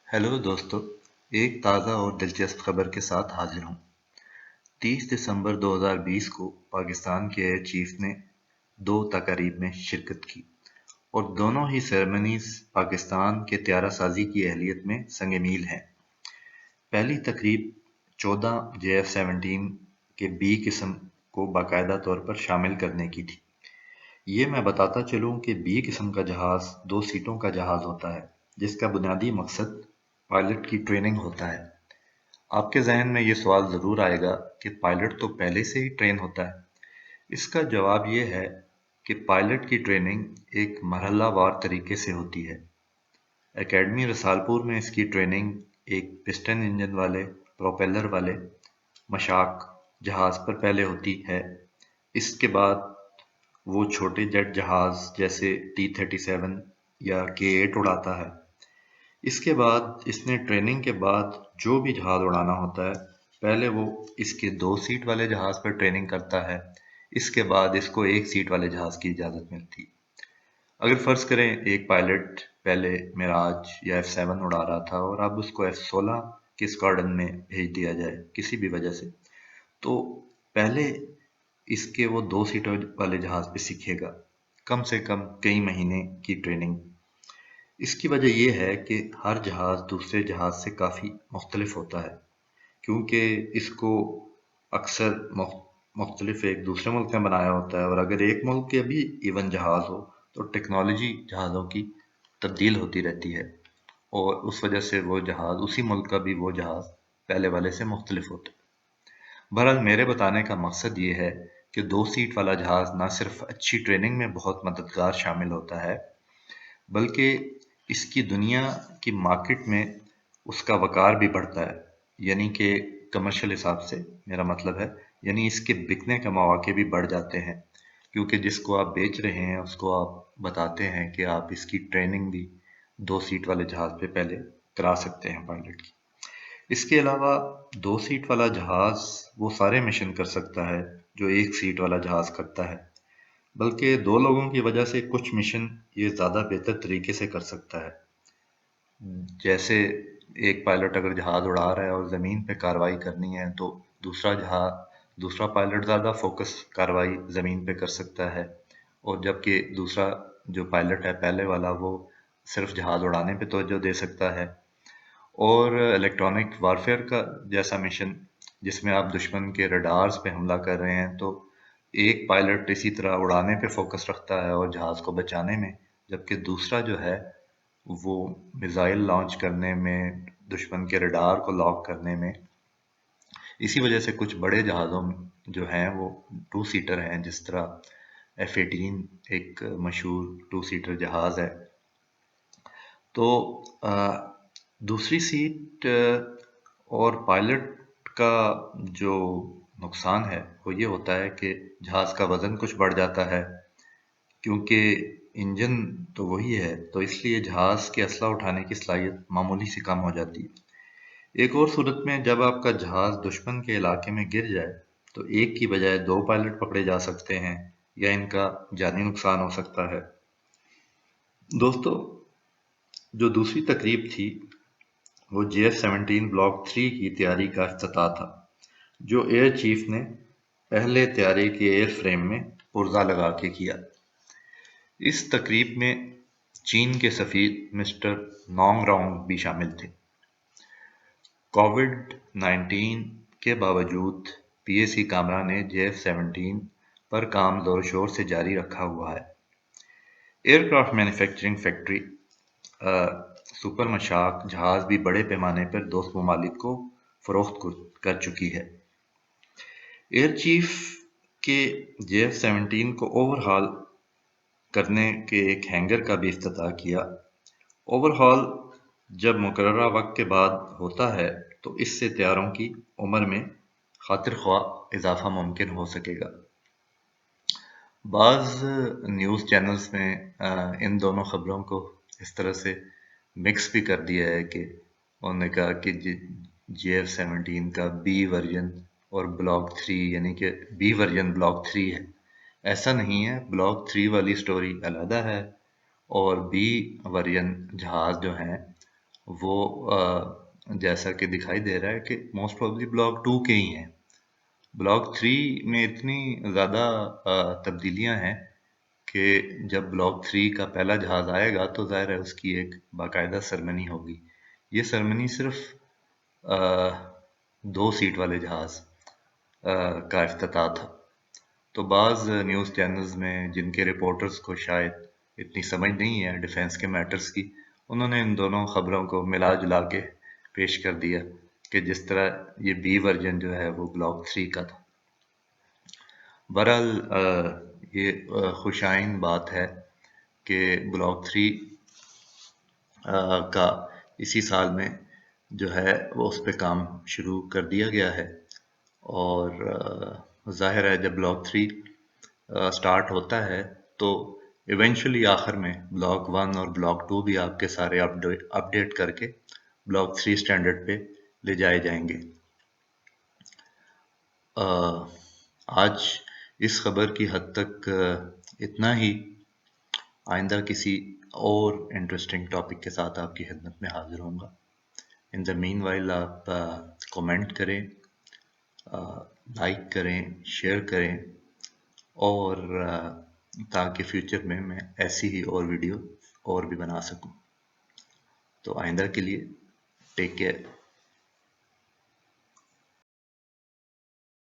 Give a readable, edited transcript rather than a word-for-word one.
Hello दोस्तों। एक ताज़ा और दिलचस्प खबर के साथ हाजिर हूँ। 30 दिसंबर 2020 को पाकिस्तान के एयर चीफ ने 2 तकारीब में शिरकत की और दोनों ही सेरेमनीज पाकिस्तान के त्यारा साजी की अहलियत में संग मील हैं। पहली तकरीब 14 JF-17 के बी किस्म को बाकायदा तौर पर शामिल करने की थी। ये मैं बताता चलूँ कि बी किस्म का जहाज़ 2 सीटों का जहाज़ होता है, जिसका बुनियादी मकसद पायलट की ट्रेनिंग होता है। आपके जहन में ये सवाल ज़रूर आएगा कि पायलट तो पहले से ही ट्रेन होता है। इसका जवाब ये है कि पायलट की ट्रेनिंग एक मरहलावार तरीके से होती है। एकेडमी रसालपुर में इसकी ट्रेनिंग एक पिस्टन इंजन वाले प्रोपेलर वाले मशाक जहाज़ पर पहले होती है। इसके बाद वो छोटे जेट जहाज़ जैसे T-37 या K-8 उड़ाता है। इसके बाद इसने ट्रेनिंग के बाद जो भी जहाज़ उड़ाना होता है, पहले वो इसके 2 सीट वाले जहाज़ पर ट्रेनिंग करता है। इसके बाद इसको 1 सीट वाले जहाज़ की इजाज़त मिलती है। अगर फ़र्ज़ करें एक पायलट पहले मिराज या F-7 उड़ा रहा था और अब उसको F-16 के स्क्वाड्रन में भेज दिया जाए किसी भी वजह से, तो पहले इसके वो 2 सीटों वाले जहाज़ पे सीखेगा, कम से कम कई महीने की ट्रेनिंग। इसकी वजह यह है कि हर जहाज़ दूसरे जहाज़ से काफ़ी मुख्तलिफ होता है, क्योंकि इसको अक्सर मुख्तलिफ एक दूसरे मुल्क में बनाया होता है, और अगर एक मुल्क के भी इवन जहाज़ हो तो टेक्नोलॉजी जहाज़ों की तब्दील होती रहती है, और उस वजह से वो जहाज़ उसी मुल्क का भी वो जहाज़ पहले वाले से मुख्तलिफ होता है। बहरहाल मेरे बताने का मकसद ये है कि 2 सीट वाला जहाज़ ना सिर्फ अच्छी ट्रेनिंग में बहुत मददगार शामिल होता है, बल्कि इसकी दुनिया की मार्केट में उसका वक़ार भी बढ़ता है। यानी कि कमर्शियल हिसाब से मेरा मतलब है, यानी इसके बिकने के मौके भी बढ़ जाते हैं, क्योंकि जिसको आप बेच रहे हैं उसको आप बताते हैं कि आप इसकी ट्रेनिंग भी 2 सीट वाले जहाज़ पे पहले करा सकते हैं पायलट की। इसके अलावा 2 सीट वाला जहाज़ वो सारे मिशन कर सकता है जो 1 सीट वाला जहाज़ करता है, बल्कि 2 लोगों की वजह से कुछ मिशन ये ज़्यादा बेहतर तरीके से कर सकता है। जैसे एक पायलट अगर जहाज़ उड़ा रहा है और ज़मीन पे कार्रवाई करनी है, तो दूसरा पायलट ज़्यादा फोकस कार्रवाई ज़मीन पे कर सकता है, और जबकि दूसरा जो पायलट है पहले वाला, वो सिर्फ जहाज़ उड़ाने पे तवज्जो दे सकता है। और इलेक्ट्रॉनिक वारफेयर का जैसा मिशन, जिसमें आप दुश्मन के रडार्स पे हमला कर रहे हैं, तो एक पायलट इसी तरह उड़ाने पे फोकस रखता है और जहाज़ को बचाने में, जबकि दूसरा जो है वो मिसाइल लॉन्च करने में, दुश्मन के रडार को लॉक करने में। इसी वजह से कुछ बड़े जहाज़ों जो हैं वो 2 सीटर हैं, जिस तरह F-18 एक मशहूर 2 सीटर जहाज़ है। तो दूसरी सीट और पायलट का जो नुकसान है वो ये होता है कि जहाज़ का वज़न कुछ बढ़ जाता है, क्योंकि इंजन तो वही है, तो इसलिए जहाज़ के असला उठाने की सलाहियत मामूली सी कम हो जाती है। एक और सूरत में जब आपका जहाज़ दुश्मन के इलाके में गिर जाए, तो एक की बजाय 2 पायलट पकड़े जा सकते हैं या इनका जानी नुकसान हो सकता है। दोस्तों, जो दूसरी तकरीब थी वो JF-17 ब्लॉक 3 की तैयारी का इफ्तिताह था, जो एयर चीफ ने पहले तैयारी के एयर फ्रेम में पुर्जा लगा के किया। इस तकरीब में चीन के सफीर मिस्टर नोंग रोंग भी शामिल थे। कोविड-19 के बावजूद PAC कामरा ने JF-17 पर काम जोर शोर से जारी रखा हुआ है। Aircraft manufacturing factory super Mashak जहाज भी बड़े पैमाने पर दोस्त ममालिक को फरोख्त कर चुकी है। एयर चीफ के JF-17 को ओवरहॉल करने के एक हैंगर का भी इफ्तिताह किया। ओवरहॉल जब मुकर्ररा वक्त के बाद होता है, तो इससे तैयारों की उम्र में खातिर ख्वाह इजाफा मुमकिन हो सकेगा। बाज़ न्यूज़ चैनल्स में इन दोनों खबरों को इस तरह से मिक्स भी कर दिया है कि उन्होंने कहा कि JF-17 का बी वर्जन और ब्लॉक 3, यानी कि बी वर्जन ब्लॉक 3 है। ऐसा नहीं है, ब्लॉक 3 वाली स्टोरी अलहदा है और बी वर्जन जहाज़ जो हैं وہ جیسا کہ دکھائی دے رہا ہے کہ موسٹ پروبلی بلاک 2 کے ہی ہیں۔ بلاک 3 میں اتنی زیادہ تبدیلیاں ہیں کہ جب بلاک 3 کا پہلا جہاز آئے گا تو ظاہر ہے اس کی ایک باقاعدہ سرمنی ہوگی۔ یہ سرمنی صرف 2 سیٹ والے جہاز کا افتتاح تھا۔ تو بعض نیوز چینلز میں جن کے رپورٹرز کو شاید اتنی سمجھ نہیں ہے ڈیفنس کے میٹرز کی، انہوں نے ان دونوں خبروں کو ملا جلا کے پیش کر دیا کہ جس طرح یہ بی ورژن جو ہے وہ بلاک 3 کا تھا۔ بہرحال یہ خوشائن بات ہے کہ بلاک 3 کا اسی سال میں جو ہے وہ اس پہ کام شروع کر دیا گیا ہے، اور ظاہر ہے جب بلاک 3 سٹارٹ ہوتا ہے تو ایونچولی آخر میں بلاک 1 اور بلاک 2 بھی آپ کے سارے اپڈیٹ کر کے بلاک 3 سٹینڈرڈ پہ لے جائے جائیں گے۔ آج اس خبر کی حد تک اتنا ہی۔ آئندہ کسی اور انٹرسٹنگ ٹاپک کے ساتھ آپ کی خدمت میں حاضر ہوں گا۔ ان دا مین وائل آپ کومنٹ کریں، لائک کریں، شیئر کریں، اور تاکہ فیوچر میں ایسی ہی اور ویڈیو اور بھی بنا سکوں۔ تو آئندہ کے لیے ٹیک کیئر۔